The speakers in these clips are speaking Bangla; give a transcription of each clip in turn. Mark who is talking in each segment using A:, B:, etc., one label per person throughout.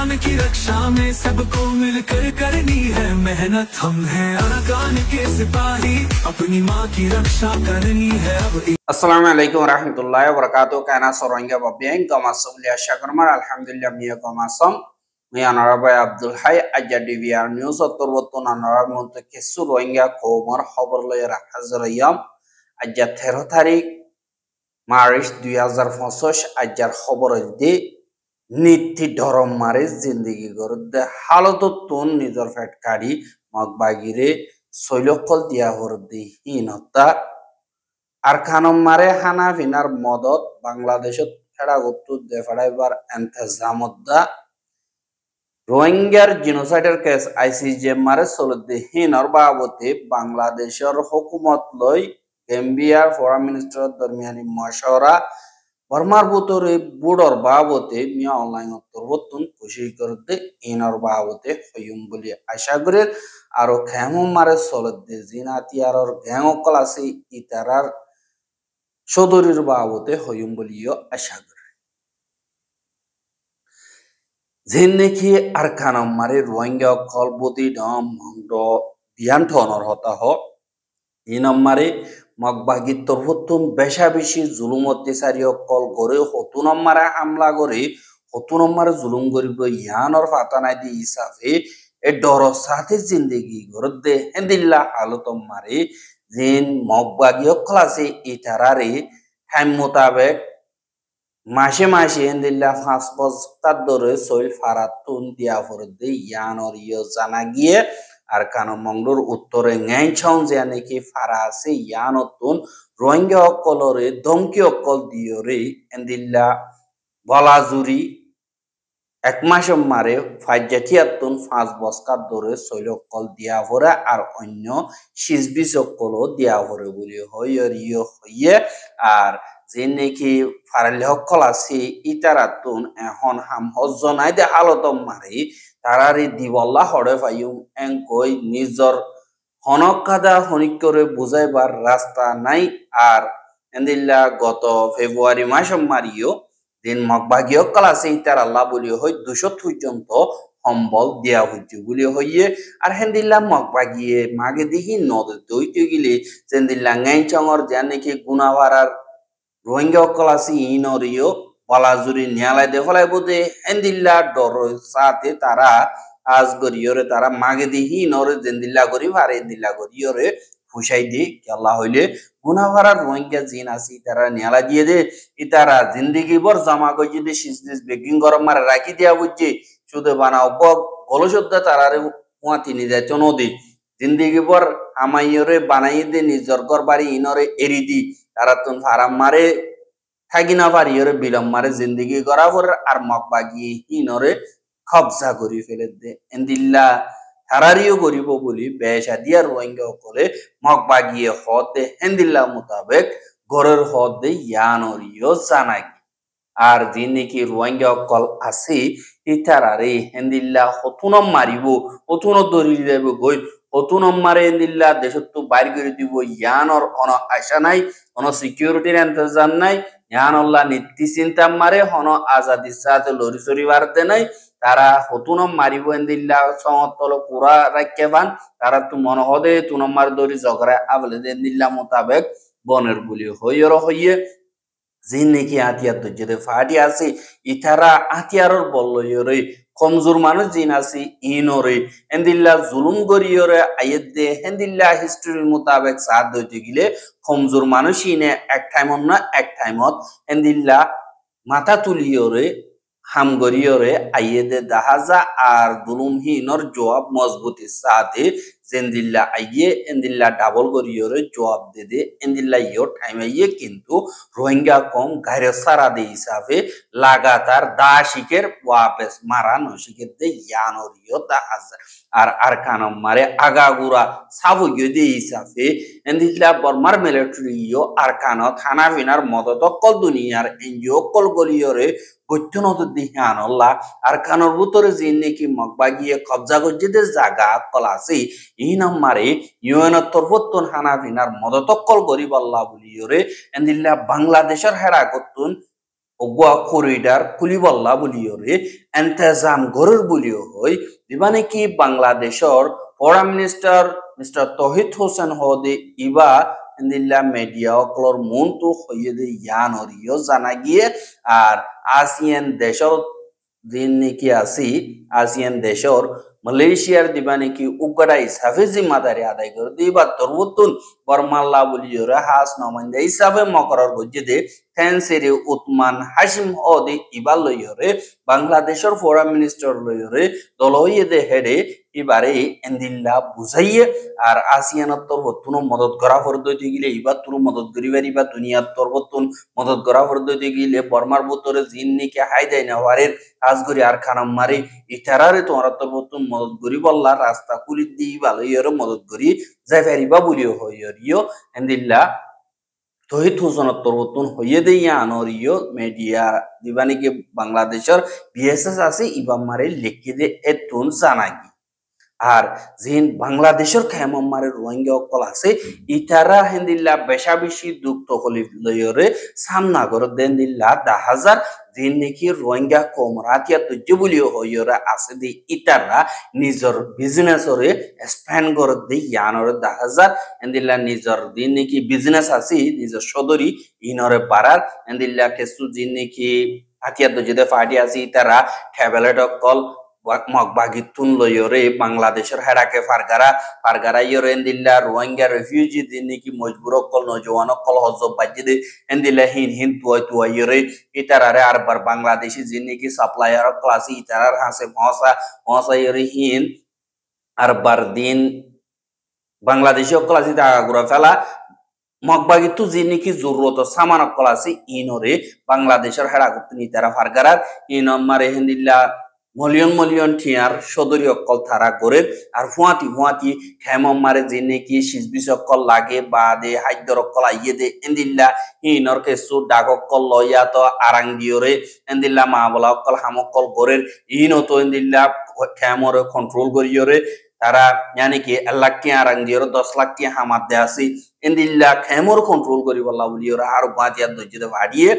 A: अरकान की रक्षा में सबको मिलकर करनी है मेहनत। हम हैं अरकान के सिपाही, अपनी माँ की रक्षा करनी है अब।
B: আসসালামু আলাইকুম ওয়া বারাকাতুহু কানা সরঙ্গা বাবিয়ান গমাসুলিয়া শাকরমার আলহামদুলিল্লাহ মিয়া গমাসম মিয়া নরাবাই আব্দুল হাই আজা ডিভিআর নিউজ অতরবতন নরাব মন্ত কেসু রোহিঙ্গা খবর খবর লয়রা হাজরায়াম আজা 13 তারিখ মার্চ 2025 আজার খবর দি নীতি ধরম মারে জিন্দেগি গরদে হালততুন নিজর ফেটকারি মগবাগিরে সৈলকল দিয়া হরদি হীনতা আরকানম মারে হানা ভিনার মদত বাংলাদেশত ফেড়া গত্তু দেফাড়াইবার এন্তেজামদ্দা রোহিঙ্গার জিনোসাইডের কেস আইসিজে মারে চলতে হিনর বাবতে বাংলাদেশের হুকুমত লই গেম্বিয়ার ফরেন মিনিস্টার দরমিয়ানি মশওরা বর্মার বুতরে বুড়র বাবতে মিয়া অনলাইন তরবতুন খুশি করতে ইনর বাবতে হইম বলি আশা করে আরো খেমো মারে চলতে জিনাতিয়ারর গ্যাংকল আছে ইতারার সদরির বাবতে হইম বলিও আশা করে যেন নেকি আরকানম মারে রোহিঙ্গা কলবতি ডম মংড বিয়ান ঠনর হতা হ ইনম মারে মগবাগি তরফতুন বেশা বেশি জুলুম অত্যাচারী কল করে হতুনম মারে হামলা করে হতুনম মারে জুলুম করিব ইয়ানর ফাতা নাই দি হিসাবে এ ডর সাথে জিন্দেগি গরদে হেন্দিল্লা হালতম মারে যেন মগবাগি অকলাসে ইতারারে টাইম মোতাবেক মাসে মাসে হেন্দিল্লা 5 বছর ধরে সইল ফারাতুন দিয়া ফরদে ইয়ানর ইয় জানা গিয়ে আর কানো মংডুর উত্তরে ঙাইছং যে নাকি ফারা আছে ইয়ানতুন রোহিঙ্গা অকলরে ধমকি অকল দিয়রে হেন্দিল্লা বলাজুরি এক মাস মারে ফাইজাতিয়াতুন 5 বছর ধরে সইল অকল দিয়া ফরে আর অন্য 26 অকল দিয়া ফরে বলি হইয়র ইয় হইয়ে আর যে নাকি ফারালি হকল আছে ইতারাতুন এখন হাম হজ্জ নাই দে হালতম মারে তারারি দিবল্লা হড়ে ফাইম এঙ্কই নিজর হনকাদা হনিক করে বুঝাইবার রাস্তা নাই। আর এন্দিল্লা গত ফেব্রুয়ারি মাস মারিও দিন মগবাগি হকল আছে ইতার আল্লাহ বলি হই 200 পর্যন্ত সম্বল দেয়া হইতে বলি হইয়ে আর হেন্দিল্লা মগবাগিয়ে মাগে দিহি নদে দইতে গিলে সেন্দিল্লা গাইচঙর যে নাকি গুনাভারার রোহিঙ্গা অকল আছে ইনরিও বলাজুরি নিয়ালাই দেফলাই বোধে হেন্দিল্লা ডর সাথে তারা আজ গরিয়রে তারা মাগে দিহি নরে জেন্দিল্লা করি ভারে দিল্লা গরিয়রে ফুসাই দি আল্লাহ হইলে গুনাভারার রোহিঙ্গা জিন আছে তারা নিয়ালা দিয়ে দে ইতারা জিন্দেগি বর জমা কই যদি সিজনিস বেকিং গরম মারে রাখি দিয়া বুঝছে শুধু বানাও গলসদ্দা তারারে হুয়াতি নি যায় নদী জিন্দেগি বর আমাইয়রে বানাই দে নিজর ঘর বাড়ি ইনরে এরি দি তারা তুন ফারাম মারে থাকি না পারি ওরে বিলম মারে জিন্দেগি করা পরে আর মগবাগি ইনরে কবজা করি ফেলে দে এন্দিল্লা তারারিও করিব বলি বেশা দিয়া রোহিঙ্গা সকলে মগবাগিয়ে হতে হেন্দিল্লা মোতাবেক ঘরের হতে ইয়ানরিও জানাগি আর যে নাকি রোহিঙ্গা সকল আছে ইতারারে হেন্দিল্লা হতুনম মারিব হতুন দরি দেব গই হতুনম মারে হেন্দিল্লা দেশত বাইর করে দিব ইয়ানর কোন আশা নাই কোন সিকিউরিটির ইন্তজাম নাই ইয়ানল্লাহ নীতি চিন্তা মারে হন আজাদির সাথে লরি চরি বাড়তে নাই তারা হতুনম মারিব এন্দিল্লা সমতল পুরা রাখতে পান তারা তু মনে হদে তুনমার দরি ঝগড়া আবলে দেন্দিল্লা মোতাবেক বনের গুলি হইয়র হইয়ে যে নাকি আতিয়ার দর্জে ফাটি আছে ইতারা আতিয়ারর বললয়রে কমজোর মানুষ জিন আছে ইনরে হেন্দিল্লা জুলুম গরিয়রে আইয়েদ দে হেন্দিল্লা হিস্ট্রির মোতাবেক সাথ দইতে গিলে কমজোর মানুষ ইনে এক টাইমত না এক টাইমত হেন্দিল্লা মাথা তুলিয়রে হাম গরিয়রে আইয়েদে দাহাজা আর জুলুমহীনর জবাব মজবুতির সাথে জেন্দিল্লা আইয়ে এন্দিল্লা ডাবল গরিয়রে জবাব দে দে এন্দিল্লা ইয়র টাইম আইয়ে কিন্তু রোহিঙ্গা কম গাইরে সারা দে হিসাবে লাগাতার দাশিকের ওয়াপেস মারা নশিকের দে ইয়ানরিও দাহাজা আর আরকানম মারে আগাগুড়া সাবুগিয়ে দে হিসাবে এন্দিল্লা বর্মার মিলিটারিও আরকানত হানাফিনার মদত কল দুনিয়ার এনজিও কল গলিয়রে গত্যনত দিহান আল্লাহ আর কানর ভিতরে যে নাকি মগবাগিয়ে কবজা গজ্জিদের জায়গা কল আছে এই নাম্বারে ইউএনের তরফতুন হানাফিনার মদতকল গরিব আল্লাহ বলিয়রে এন্দিল্লা বাংলাদেশের হেরা করতুন ogwa corridor kuliballa buliore entezam goror bulio hoy dibane ki Bangladeshor foreign minister Mr. Tauhid Hossain hode iba indilla media oklor muntu hoyede yanoriyo জানা গিয়ে আর আসিয়ান দেশর দিন নাকি আসি আসিয়ান দেশর মালয়েশিয়ার দিবা নাকি উগড়াই হিসাবে জিম্মাদারি আদায় করে দিবা তরবতুন বর্মাল্লা বলিওরা হাস নমাইন্দা হিসাবে মকরর গজ্জেদে ফ্যান্সেরে উতমান হাশিম হদে ইবা লইয়রে বাংলাদেশের ফরেন মিনিস্টার লইয়রে দলইয়েদে হেডে এবারে এন্দিল্লা বুঝাইয়ে আর আসিয়ানের তরবতুন মদত করা ফরদইতে গিলে ইবা তুরু মদত করিবার ইবা দুনিয়ার তরবতুন মদত করা ফরদইতে গিলে বর্মার বুতরে জিন নাকি হাই দেয় না ওয়ারের আজগরি আর খানাম মারি ইতারারে তোমার তরবতুন মদত করি বললা রাস্তা কুলি দিই ভালো ইয়রে মদত করি যাই ফেরিবা বলিও হইয়রিও এন্দিল্লা তহিদ হুসেনের তরবতুন হইয়ে দেইয়া আনরিও মিডিয়া দিবানিকে বাংলাদেশের বিএসএস আছে ইবাম মারে লিখে দে এতুন জানাগি আর জিন বাংলাদেশের খেমারে রোহিঙ্গা অকল আছে ইতারা হেন্দিল্লা বেশা বেশি দুঃখ হলি লয়রে সামনা করে দেন দিল্লা 10,000 দিন নাকি রোহিঙ্গা কমরাতিয়া তুজ্য বলিও হইরা আছে দি ইতারা নিজর বিজনেসরে এক্সপ্যান্ড করে দি ইয়ানরে 10,000 হেন্দিল্লা নিজর দিন নাকি বিজনেস আছে নিজর সদরি ইনরে পারার হেন্দিল্লা কেসু দিন নাকি আতিয়া তুজ্যতে ফাটি আছে ইতারা ট্যাবলেট অকল মগবাগিতুন লয়রে বাংলাদেশের হেরাকে ফারগারা ইয়র এন্দিল্লা রোহিঙ্গা রেফিউজি দিন নাকি মজবুর কল নজওয়ান কল হজব বাজিদে এন্দিল্লা হিন তুয়া ইয়রে ইতারারে আরবার বাংলাদেশি জিন নাকি সাপ্লায়ার ক্লাসি ইতারার হাসে মহসা ইয়রে হিন আরবার দিন বাংলাদেশি ক্লাসি আগুরা ফেলা মগবাগিতু জিন নাকি জরুরত সামান ক্লাসি ইনরে বাংলাদেশের হেরাকুতুন ইতারা ফারগারার ইন মারে হেন্দিল্লা মলিয়ন ঠিয়ার সদরি অকল থারা করে আর ফুয়াতি খেমম মারে যে নাকি সিজবিস অকল লাগে বা দে হাইদর অকল আইয়ে দে এন্দিল্লা হিনর কেসু ডাক অকল লইয়া তো আরাং দিওরে এন্দিল্লা মা বলা অকল হামকল গরের ইনো তো এন্দিল্লা খেমর কন্ট্রোল করিয়রে তারা জানি কি 1 লাখ টিয়া আরাং দিওরে 10 লাখ টিয়া হামাত দে আসি এন্দিল্লা খেমর কন্ট্রোল করি বলা বলিওরে আর বাতিয়া দজ্জে ভাড়িয়ে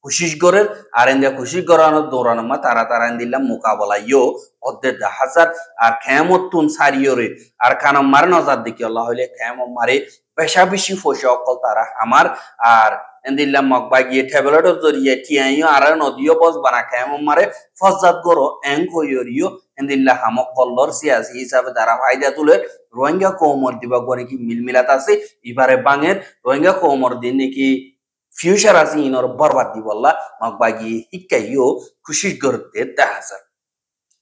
B: কোশিশ করে আর এন্দিয়া কোশিশ করানো দৌড়ানো মা তারা এন্দিল্লা মোকাবেলা ইয়ো অর্ধেক 10,000 আর খেমতুন সারিয়রে আর খানাম মারে নজর দেখি আল্লাহ হইলে খেমম মারে বেশা বেশি ফসে অকল তারা আমার আর এন্দিল্লা মগবাগিয়ে ট্যাবলেটর জরিয়ে টিয়াইও আর নদীও বস বানা খেমম মারে ফজাত গরো এং কইরিও এন্দিল্লা হামক কল্লর সিয়াসি হিসাবে তারা ফায়দা তুলে রোহিঙ্গা কৌমর দিবা করে কি মিলমিলাত আছে এবারে বাঙের রোহিঙ্গা কৌমর দিন নাকি ফিউচার আছে ইনর বরবাদ দি বললা মগবাগি হিক্কাইও খুশি করতে 10,000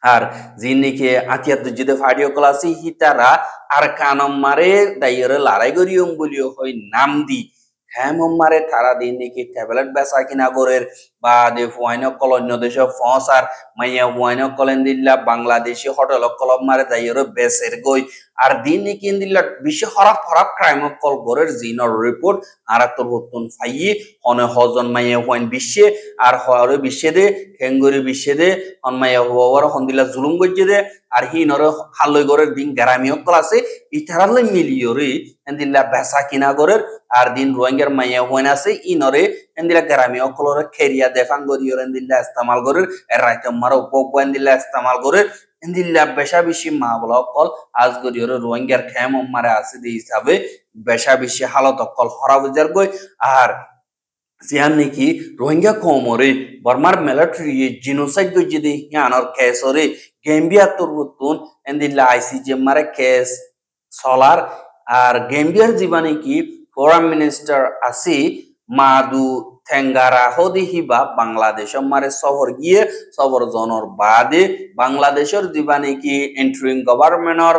B: আর জিনিকে আতিয়া দুজিদে ফাডিও ক্লাসি হিতারা আর কানম মারে দাইরে লড়াই করিয়ম বলিও হই নাম দি হেমম মারে তারা দিন নাকি ট্যাবলেট বেচা কিনা করের বা দে ফুয়াইন কলন্য দেশে ফসার মাইয়া ফুয়াইন কলেন দিল্লা বাংলাদেশি হোটেল কলম মারে দাইরে বেসের গই আর দিন নাকি দিল্লা বিশ্ব হরাপ ক্রাইম কল গরের জিনর রিপোর্ট আর তোর হতুন ফাইয়ে হনে হজন মাইয়া ফুয়াইন বিশ্বে আর হরে বিশ্বে দে হেঙ্গুরি বিশ্বে দে হন মাইয়া হওয়ার হন্দিল্লা জুলুম গজ্জে দে আর হিনর হালই গরের দিন গ্রামী অকল আছে ইতারালে মিলিয়রে এন্দিল্লা বেচা কিনা গরের আর দিন রোহিঙ্গার মাইয়া হইন আছে ইনরে এন্দিলা গ্রামী অকলরে খেরিয়া দেফাং গরিয়র এন্দিল্লা ইস্তেমাল গরের এর রাইতম মারা উপব এন্দিল্লা ইস্তেমাল গরের এন্দিল্লা বেশা বেশি মা বলা অকল আজ গরিয়র রোহিঙ্গার খেমম মারে আছে দি হিসাবে বেশা বেশি হালত অকল হরা বুঝার গই আর জিয়ান নাকি রোহিঙ্গা কৌমরে বর্মার মিলিটারি জিনোসাইড গজ্জে হিয়ানর কেসরে গেম্বিয়া তরবতুন এন্দিল্লা আইসিজে মারে কেস সলার আর গেম্বিয়ার জীবনে কি ফরেন মিনিস্টার আসি মাদু থেঙ্গারা হদি হিবা বাংলাদেশ মারে সফর গিয়ে সফর জনর বাদে বাংলাদেশের জীবনে কি এন্ট্রিং গভর্নমেন্টর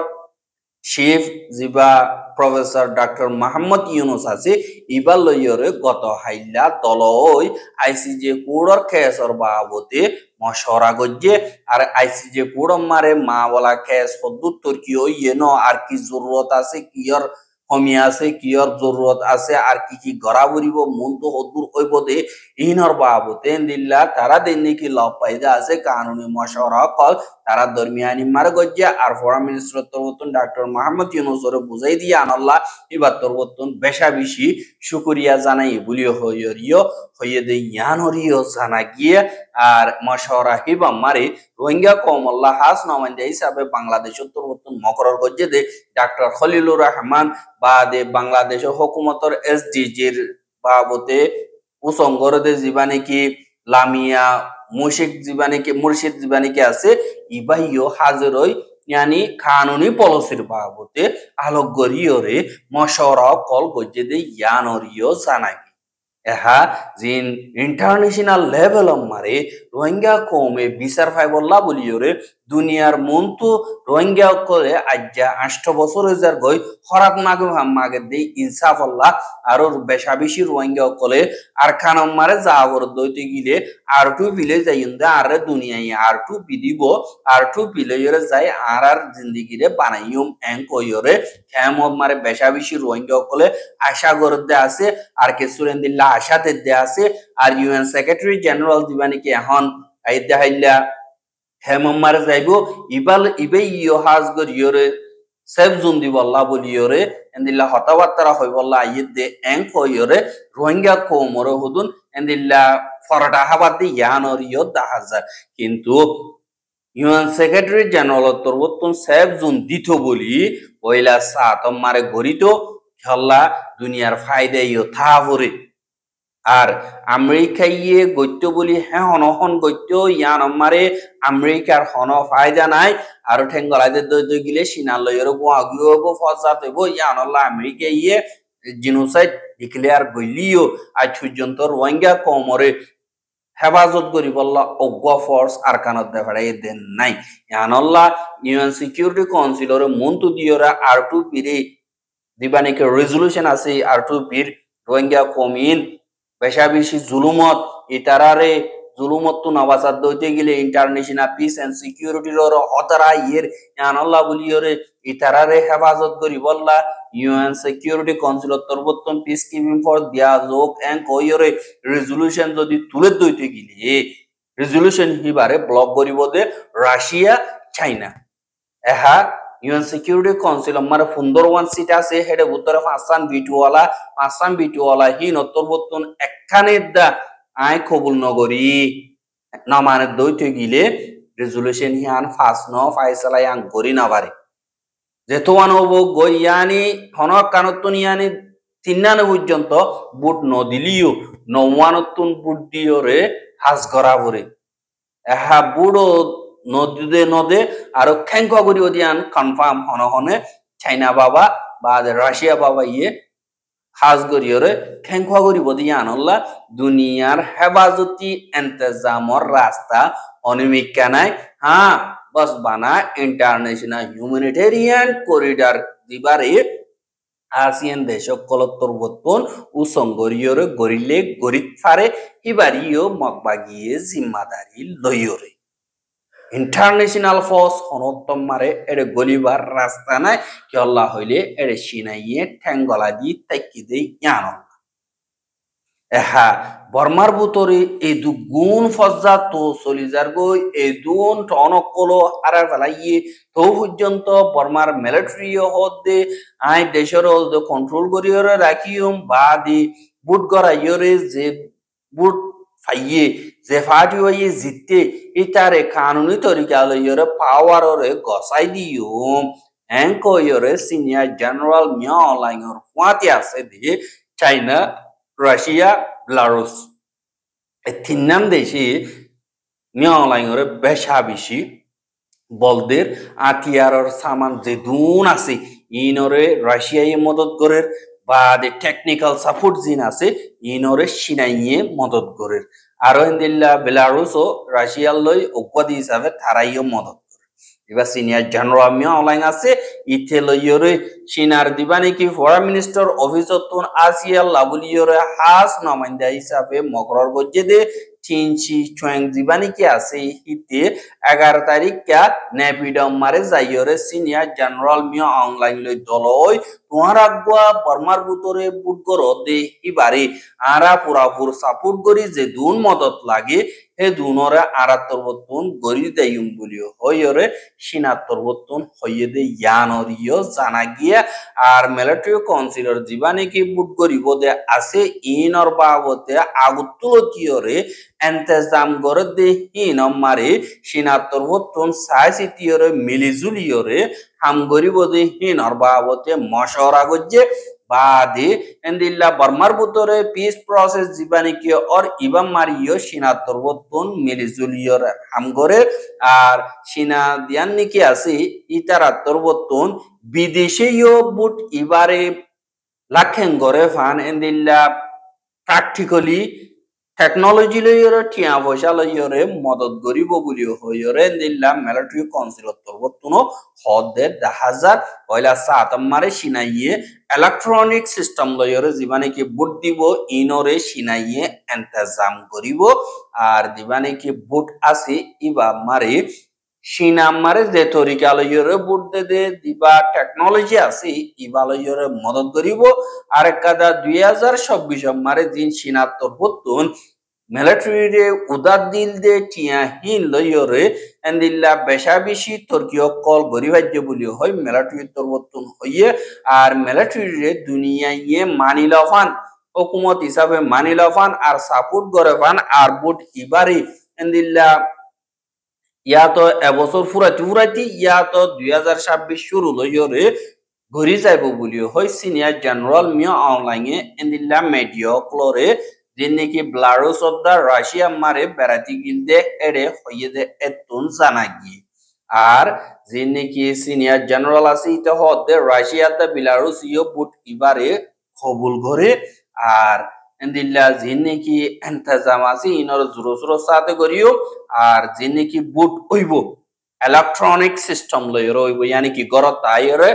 B: চিফ জিবা প্রফেসর ডক্টর মোহাম্মদ ইউনুস আছে ইবা লইয়রে গত হাইলা দলই আইসিজে কোড়র কেসর বাবতে মশরা গজ্জে আর আইসিজে কোড় মারে মা বলা কেস পদ্ধতি কি ইয়েনো আর কি জরুরত আছে কিয়র কমি আছে কিয়র জরুরত আছে আর কি গড়া বরিব মন তো হদুর হইব দে ইনর বাবতে দিল্লা তারা দেন নাকি লব পাইদা আছে কানুনি মশওয়ারা কল তারা দরমিয়ানি মার গজ্জা আর ফরেন মিনিস্টার তরবতন ডক্টর মোহাম্মদ ইউনূসরে বুঝাই দিয়ে আনাল্লাহ এবার তরবতন বেশা বেশি শুকরিয়া জানাই বলিও হইয়রিও হইয়ে দে ইয়ানরিও জানা গিয়ে আর মশওয়ারা হিবা মারে রোহিঙ্গা কওমুল্লাহ হাস নমাইন্দা হিসাবে বাংলাদেশ তরবতন মকরর গজ্জে দে ডক্টর খলিলুর রহমান বাদে বাংলাদেশের হুকুমতর এসডিজির বাবতে উসংগরদে জীবানে কি লামিয়া মুর্শিদ জীবানে কি আছে ইবাইও হাজিরই यानी कानूनी पॉलिसिर बाबते आलोगरियोरे मशवरा कल गज्जे दे यानरियो जानागी एहा जिन इंटरनेशनल लेवल मारे रोहिंग्या कौमे বিচার ফাইবল্লা বলিওরে দুনিয়ার মন্তু রোহিঙ্গা করে আজ্জা 8 বছর হইজার গই খরাক মাগে দে ইনসাফ আল্লাহ আর বেশা বেশি রোহিঙ্গা কলে আর খানম মারে যাওর দইতে গিলে আর টু বিলে যাইন্দা আর দুনিয়ায় আর টু বিদিব আর টু বিলে ইরে যাই আর জিন্দেগিরে বানাইম এন কইরে খেমত মারে বেশা বেশি রোহিঙ্গা কলে আশা করতে আছে আর কে সুরেন্দিল্লাহ আশাতে দে আছে আর ইউএন সেক্রেটারি জেনারেল দিবানি কি এখন আইদা হাইলা হেমমার যাইবো ইবে ইয়ো হাজ গরিয়রে সেফ জুন দিবল্লা বলিয়রে এন্দিল্লা হতাবার্তারা হইবল্লা আইদে এং কইয়রে রোহিঙ্গা কওমরে হুদুন এন্দিল্লা ফরটা হাবাদ দি ইয়ানর ইয়ো 10000 কিন্তু ইউএন সেক্রেটারি জেনারেল তরবতন সেফ জুন দিত বলি পয়লা সাতম মারে গরিত খেলা দুনিয়ার ফায়দা ইয়ো থাভরে আর আমেরিকা ইয়ে গত্য বলি হ্যাঁ হনহন গত্য ইয়ান আমারে আমেরিকার হন ফায়দা নাই আর ঠেঙ্গলাইতে দই গিলে সিনালয়ের গুয়াগুব ফজাত হইব ইয়ান আল্লাহ আমেরিকা ইয়ে জিনোসাইড ডিক্লেয়ার গইলিও আজ পর্যন্ত রোহিঙ্গা কওমরে হেফাজত করিবল্লা অজ্ঞ ফোর্স আর কানত দেখাই দেন নাই ইয়ান আল্লাহ ইউএন সিকিউরিটি কাউন্সিলর মন্তু দিয়রা আর টু পিরে দিবানিকে রেজুলেশন আছে আর টু পির রোহিঙ্গা কমিন বেশা বেশি জুলুমত ইতারারে জুলুমত তো নবাসাদ দইতে গেলে ইন্টারন্যাশনাল পিস এন্ড সিকিউরিটির হতারা ইয়ের আল্লাহ বলিয়রে ইতারারে হেফাজত করি বললা ইউএন সিকিউরিটি কাউন্সিল তরবতন পিস কিপিং ফর দিয়া যোগ এন্ড কইরে রেজুলেশন যদি তুলে দইতে গেলে রেজুলেশন হিবারে ব্লক করিব দে রাশিয়া চাইনা এহা ইউএন সিকিউরিটি কাউন্সিল আমার সুন্দরওয়ান সিট আছে হেডে উত্তরে পাঁচসান বিটুওয়ালা হি নতরবতন একখানে দা আই কবুল নগরী নমানে দইতে গিলে রেজুলেশন হিয়ান ফাস ন ফাইসালাই আং গরি না পারে যেতোয়ান হব গইয়ানি হনক কানতুন ইয়ানি 93 পর্যন্ত বুট নদিলিও নওয়ানতুন বুট দিওরে হাজ করা পরে এহা বুড়ো নদে আর খেঙ্কা করি দিয়ান কনফার্ম হনহনে চাইনা বাবা বা রাশিয়া বাবা ইয়ে হাজ করিয়রে খেঙ্কা করি দিয়ান আল্লাহ দুনিয়ার হেফাজতি এন্তেজামর রাস্তা অনিমিকা নাই হ্যাঁ বস বানা ইন্টারন্যাশনাল হিউম্যানিটেরিয়ান করিডর দিবারে আসিয়ান দেশ কলত্তর বর্তন উসঙ্গরিয়রে গরিলে গরিত ফারে ইবারিও মকবাগিয়ে জিম্মাদারি লইয়রে ইন্টারন্যাশনাল ফোর্স হনত্তম মারে এর গলিবার রাস্তা নাই কি আল্লাহ হইলে এর সিনাইয়ে ঠ্যাঙ্গলা দি তাইকি দে ইয়ান এহা বর্মার বুতরে এই দু গুণ ফজ্জা তো চলিজার গই এই দুন টনকলো হারার ফেলাইয়ে তো পর্যন্ত বর্মার মিলিটারি হদে আই দেশের কন্ট্রোল করিয়রে রাখিয়ম বা দি বুট গড়াইয়রে যে বুট ফাইয়ে যে ফাটি হইয়ে জিততে ইতারে কানুনি তরিকা লইয়রে পাওয়াররে গসাই দিও এঙ্কয়রে সিনিয়র জেনারেল মিয়া অনলাইনর ফুয়াতে আছে দিয়ে চাইনা রাশিয়া বেলারুস এই তিন নাম দেশে মিয়া অনলাইনরে বেশা বেশি বলদের আতিয়ারর সামান যে দুন আছে ইনরে রাশিয়ায় মদত করে বা টেকনিক্যাল সাপোর্ট জিন আছে ইনরে সিনাইয়ে মদত করে আর ইন্দিল্লা বেলারুস ও রাশিয়ার লই উপাধি হিসাবে তারাইও মদত করে এবার সিনিয়র জেনারেল মিয়া অনলাইন আছে ইথে লইয়রে সিনার দিবানি কি ফরেন মিনিস্টার অফিসতন আসিয়া লাবুলিয়রে হাস নমাইন্দা হিসাবে মকরর গজ্জে দে চিনচি চুয়াং জীবানি কি আছে হিতে 11 তারিখ কা নেপিডম মারে যাইয়রে সিনিয়র জেনারেল মিয়া অনলাইন লই দলই তোমার আগুয়া বর্মার ভিতরে বুট করো দে ইবারে আরা পুরাপুর সাপোর্ট করি যে দুন মদত লাগে হে দুনরে আরাত্তর বতুন গরি দেয়ুম বলিও হইরে সিনাত্তর বতুন হইয়ে দে ইয়ানরিও জানা গিয়া আর মিলিটারি কাউন্সিলর জীবানে কি বুট করিব দে আছে ইনর বাবতে আগুতুলতিয়রে এন্তেজাম করে দে ইনম মারে সিনাত্তর বতুন সাইসিটিয়রে মিলিজুলিয়রে হাম গরিব দে ইনর বাবতে মশওরা গজ্জে বাদে এন্দিল্লা বর্মার ভিতরে পিস প্রসেস জীবানি কি और ইবাম মারিও সিনাত্তর বতুন মিলিজুলিয়র হামগরে আর সিনা দিয়ান নিকি আছে ইতারাত্তর বতুন বিদেশীয় বুট ইবারে লাখেন গরে ফান এন্দিল্লা প্র্যাকটিক্যালি টেকনোলজি লইয়রে টিয়া পয়সা লইয়রে মদত গরিব বলিও হইয়রে এন্দিল্লা মিলিটারি কাউন্সিল তরবতুনো হদে 10,000 পয়লা সাত মারে সিনাইয়ে ইলেকট্রনিক সিস্টেম লইয়রে জীবানে কি বুট দিব ইনরে সিনাইয়ে ইন্তজাম করিব আর দিবানে কি বুট আছে ইবা মারে সিনা মারে যে তরিকা লইয়রে বুট দে দিবা টেকনোলজি আছে ইবা লইয়রে মদত করিব আর কাদা 2026 মারে দিন সিনাত্তর বতুন মিলিটারি রে উদার দিল দে টিয়া হিন লইয়রে এন্দিল্লা বেশা বেশি তুর্কিয় কল গরিবাজ্য বলি হয় মিলিটারি তরবতুন হইয়ে আর মিলিটারি রে দুনিয়ায় মানি লফান হুকুমত হিসাবে মানি লফান আর সাপোর্ট করে ফান আর বুট ইবারে এন্দিল্লা ইয়া তো এবছর ফুরাইতি ইয়া তো 2026 শুরু লইয়রে ঘুরি যাইব বলি হয় সিনিয়র জেনারেল মিয়া অনলাইনে এন্দিল্লা মিডিয়া ক্লোরে যিনি ব্লারুস অফ দা রাশিয়া মারে বেড়াতি গিলদে এড়ে হইয়ে দে এতুন জানা গিয়ে আর যিনি সিনিয়র জেনারেল আছে ইতে হদে রাশিয়া দা বেলারুস ইয় বুট ইবারে কবুল করে আর এন্দিল্লা যিনি এন্তেজাম আছে ইনর জোর জোর সাথে করিও আর যিনি বুট হইব ইলেকট্রনিক সিস্টেম লইরে হইব ইয়ানি কি গরত আইরে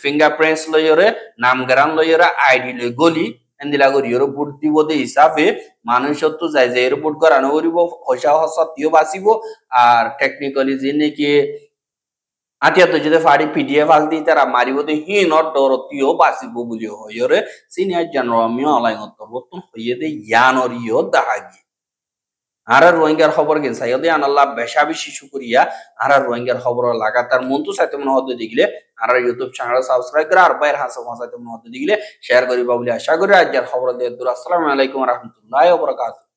B: ফিঙ্গারপ্রিন্টস লইরে নামগারান লইরে আইডি লই গলি এন্দিলা করিও বুট দিব দে হিসাবে মানুষ তো যাই যে এর বুট করানো করিব পয়সা সত্যিও বাঁচিব আর টেকনিক্যালি যিনি আটিয়া তো যদি ফাড়ি পিডিএফ আল দি তারা মারিব দে হিনর ডরতিও বাঁচিব বলি হইরে সিনিয়র জেনারেল মিয়া অনলাইন তরবতুন হইয়ে দে ইয়ানরিও দাহাগি আর রোহিঙ্গার খবর গেন সাইয়দে আনাল্লাহ বেশা বেশি শুকরিয়া আর রোহিঙ্গার খবর লাগাতার মন্তু সাইতে মনে হতে দিগলে আর ইউটিউব চ্যানেল সাবস্ক্রাইব করে আর বাইর হাসা সাইতে মনে হতে দিগলে শেয়ার করিবা বলে আশা করি আজকের খবর দিয়ে দূর আসসালামু আলাইকুম ওয়া রাহমাতুল্লাহি ওয়া বারাকাতুহু।